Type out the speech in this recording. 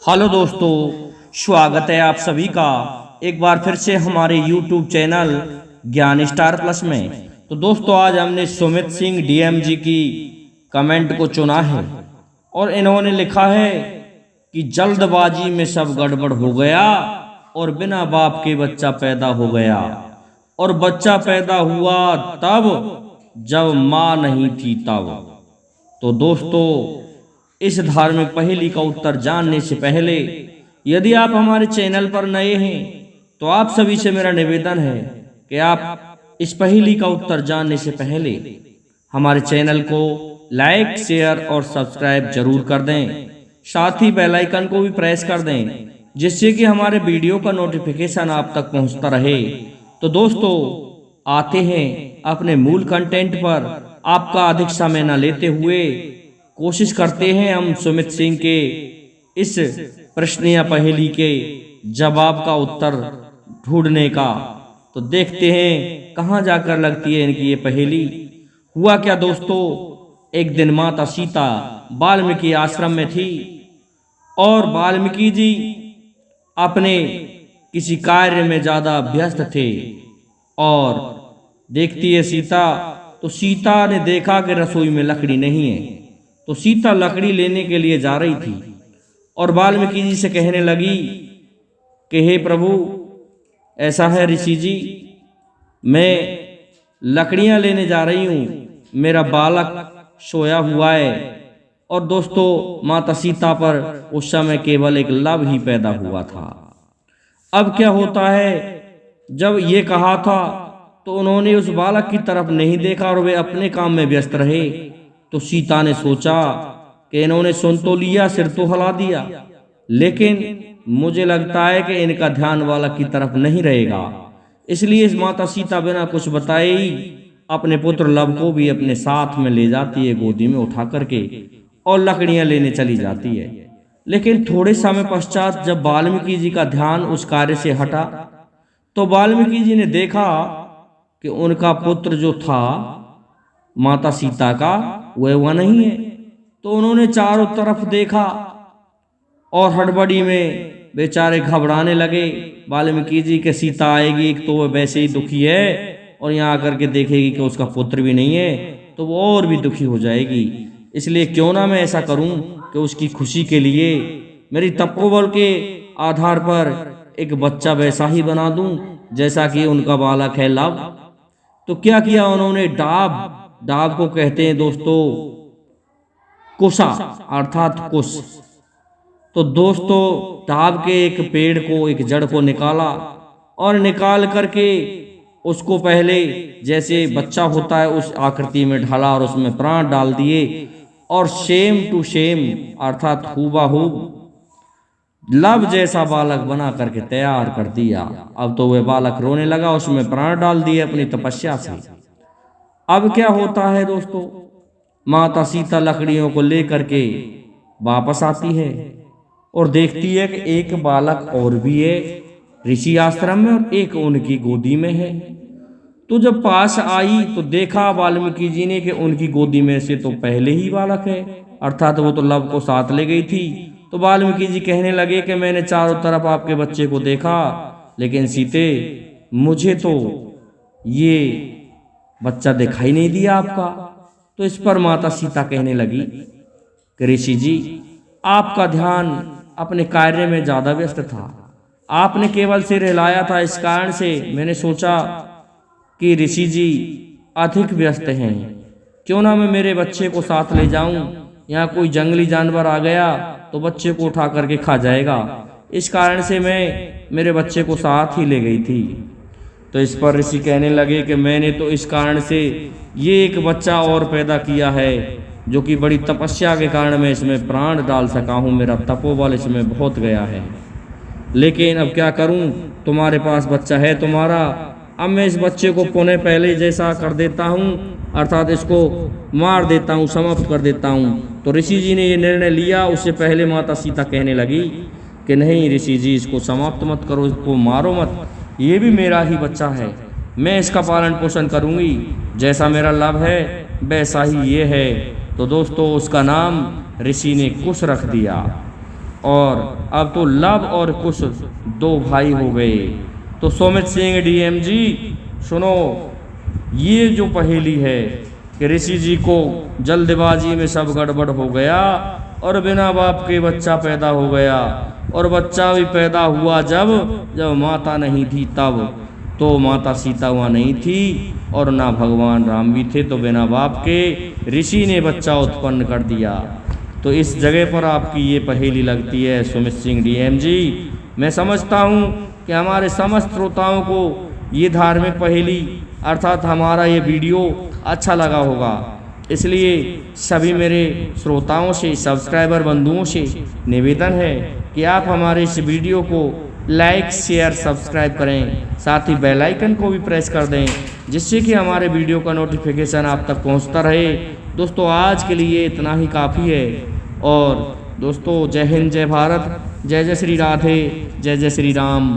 Hello दोस्तों, स्वागत है आप सभी का एक बार फिर से हमारे YouTube चैनल ज्ञान स्टार प्लस में। तो दोस्तों, आज हमने सुमित सिंह डीएमजी की कमेंट को चुना है और इन्होंने लिखा है कि जल्दबाजी में सब गड़बड़ हो गया और बिना बाप के बच्चा पैदा हो गया, और बच्चा पैदा हुआ तब जब माँ नहीं थी तब। तो दोस्तों, इस धार्मिक पहेली का उत्तर जानने से पहले यदि आप हमारे चैनल पर नए हैं तो आप सभी से मेरा निवेदन है कि आप इस पहेली का उत्तर जानने से पहले हमारे चैनल को लाइक, शेयर और सब्सक्राइब जरूर कर दें। साथ ही बेल आइकन को भी प्रेस कर दें जिससे कि हमारे वीडियो का नोटिफिकेशन आप तक पहुंचता रहे। तो दोस्तों, आते हैं अपने मूल कंटेंट पर। आपका अधिक समय न लेते हुए कोशिश करते हैं हम सुमित सिंह के इस प्रश्न या पहेली के जवाब का उत्तर ढूंढने का। तो देखते हैं कहाँ जाकर लगती है इनकी ये पहेली। हुआ क्या दोस्तों, एक दिन माता सीता वाल्मीकि आश्रम में थी और वाल्मीकि जी अपने किसी कार्य में ज्यादा व्यस्त थे। और देखती है सीता, तो सीता ने देखा कि रसोई में लकड़ी नहीं है, तो सीता लकड़ी लेने के लिए जा रही थी और वाल्मीकि जी से कहने लगी कि हे प्रभु, ऐसा है ऋषि जी, मैं लकड़ियां लेने जा रही हूँ, मेरा बालक सोया हुआ है। और दोस्तों, माता सीता पर उस समय केवल एक लव ही पैदा हुआ था। अब क्या होता है, जब ये कहा था तो उन्होंने उस बालक की तरफ नहीं देखा और वे अपने काम में व्यस्त रहे। तो सीता ने सोचा कि इन्होंने सुन तो लिया, सिर तो हिला दिया, लेकिन मुझे लगता है कि इनका ध्यान बालक की तरफ नहीं रहेगा। इसलिए इस माता सीता बिना कुछ बताए ही अपने पुत्र लव को भी अपने साथ में ले जाती है, गोदी में उठा करके, और लकड़ियां लेने चली जाती है। लेकिन थोड़े समय पश्चात जब वाल्मीकि जी का ध्यान उस कार्य से हटा तो वाल्मीकि जी ने देखा कि उनका पुत्र जो था माता सीता का वह नहीं है। तो उन्होंने चारों तरफ देखा और हड़बड़ी में बेचारे घबराने लगे। वाल्मीकि जी के सीता आएगी, एक तो वह वैसे ही दुखी है और यहाँ आकर के देखेगी कि उसका पुत्र भी नहीं है तो वो और भी दुखी हो जाएगी। इसलिए क्यों ना मैं ऐसा करूं कि उसकी खुशी के लिए मेरी तपोबल के आधार पर एक बच्चा वैसा ही बना दूं जैसा कि उनका बालक है लव। तो क्या किया उन्होंने, डाब को कहते हैं दोस्तों कुशा, अर्थात कुश। तो दोस्तों, डाब के एक पेड़ को, एक जड़ को निकाला और निकाल करके उसको पहले जैसे बच्चा होता है उस आकृति में ढाला और उसमें प्राण डाल दिए और सेम टू सेम अर्थात हूबहू लव जैसा बालक बना करके तैयार कर दिया। अब तो वह बालक रोने लगा, उसमें प्राण डाल दिए अपनी तपस्या से। अब क्या होता है दोस्तों, माता सीता लकड़ियों को लेकर के वापस आती है और देखती है कि एक बालक और भी है ऋषि आश्रम में और एक उनकी गोदी में है। तो जब पास आई तो देखा वाल्मीकि जी ने कि उनकी गोदी में से तो पहले ही बालक है, अर्थात वो तो लव को साथ ले गई थी। तो वाल्मीकि जी कहने लगे कि मैंने चारों तरफ आपके बच्चे को देखा, लेकिन सीते मुझे तो ये बच्चा दिखाई नहीं दिया आपका। तो इस पर माता सीता कहने लगी कि ऋषि जी, आपका ध्यान अपने कार्य में ज्यादा व्यस्त था, आपने केवल सिर हिलाया था, इस कारण से मैंने सोचा कि ऋषि जी अधिक व्यस्त हैं, क्यों ना मैं मेरे बच्चे को साथ ले जाऊं। यहाँ कोई जंगली जानवर आ गया तो बच्चे को उठा करके खा जाएगा, इस कारण से मैं मेरे बच्चे को साथ ही ले गई थी। तो इस पर ऋषि कहने लगे कि मैंने तो इस कारण से ये एक बच्चा और पैदा किया है जो कि बड़ी तपस्या के कारण मैं इसमें प्राण डाल सका हूँ, मेरा तपोबल इसमें बहुत गया है। लेकिन अब क्या करूँ, तुम्हारे पास बच्चा है तुम्हारा, अब मैं इस बच्चे को पुनः पहले जैसा कर देता हूँ, अर्थात इसको मार देता हूँ, समाप्त कर देता हूँ। तो ऋषि जी ने ये निर्णय लिया। उससे पहले माता सीता कहने लगी कि नहीं ऋषि जी, इसको समाप्त मत करो, इसको मारो मत, ये भी मेरा ही बच्चा है, मैं इसका पालन पोषण करूँगी, जैसा मेरा लव है वैसा ही ये है। तो दोस्तों, उसका नाम ऋषि ने कुश रख दिया। और अब तो लव और कुश दो भाई हो गए। तो सुमित सिंह डीएम जी सुनो, ये जो पहेली है कि ऋषि जी को जल्दबाजी में सब गड़बड़ हो गया और बिना बाप के बच्चा पैदा हो गया, और बच्चा भी पैदा हुआ जब माता नहीं थी तब। तो माता सीता वहाँ नहीं थी और ना भगवान राम भी थे, तो बिना बाप के ऋषि ने बच्चा उत्पन्न कर दिया। तो इस जगह पर आपकी ये पहेली लगती है सुमित सिंह डीएम जी। मैं समझता हूँ कि हमारे समस्त श्रोताओं को ये धार्मिक पहेली अर्थात हमारा ये वीडियो अच्छा लगा होगा, इसलिए सभी मेरे श्रोताओं से, सब्सक्राइबर बंधुओं से निवेदन है कि आप हमारे इस वीडियो को लाइक शेयर सब्सक्राइब करें, साथ ही बेल आइकन को भी प्रेस कर दें, जिससे कि हमारे वीडियो का नोटिफिकेशन आप तक पहुंचता रहे। दोस्तों आज के लिए इतना ही काफ़ी है। और दोस्तों जय हिंद, जय भारत, जय जय श्री राधे, जय जय श्री राम।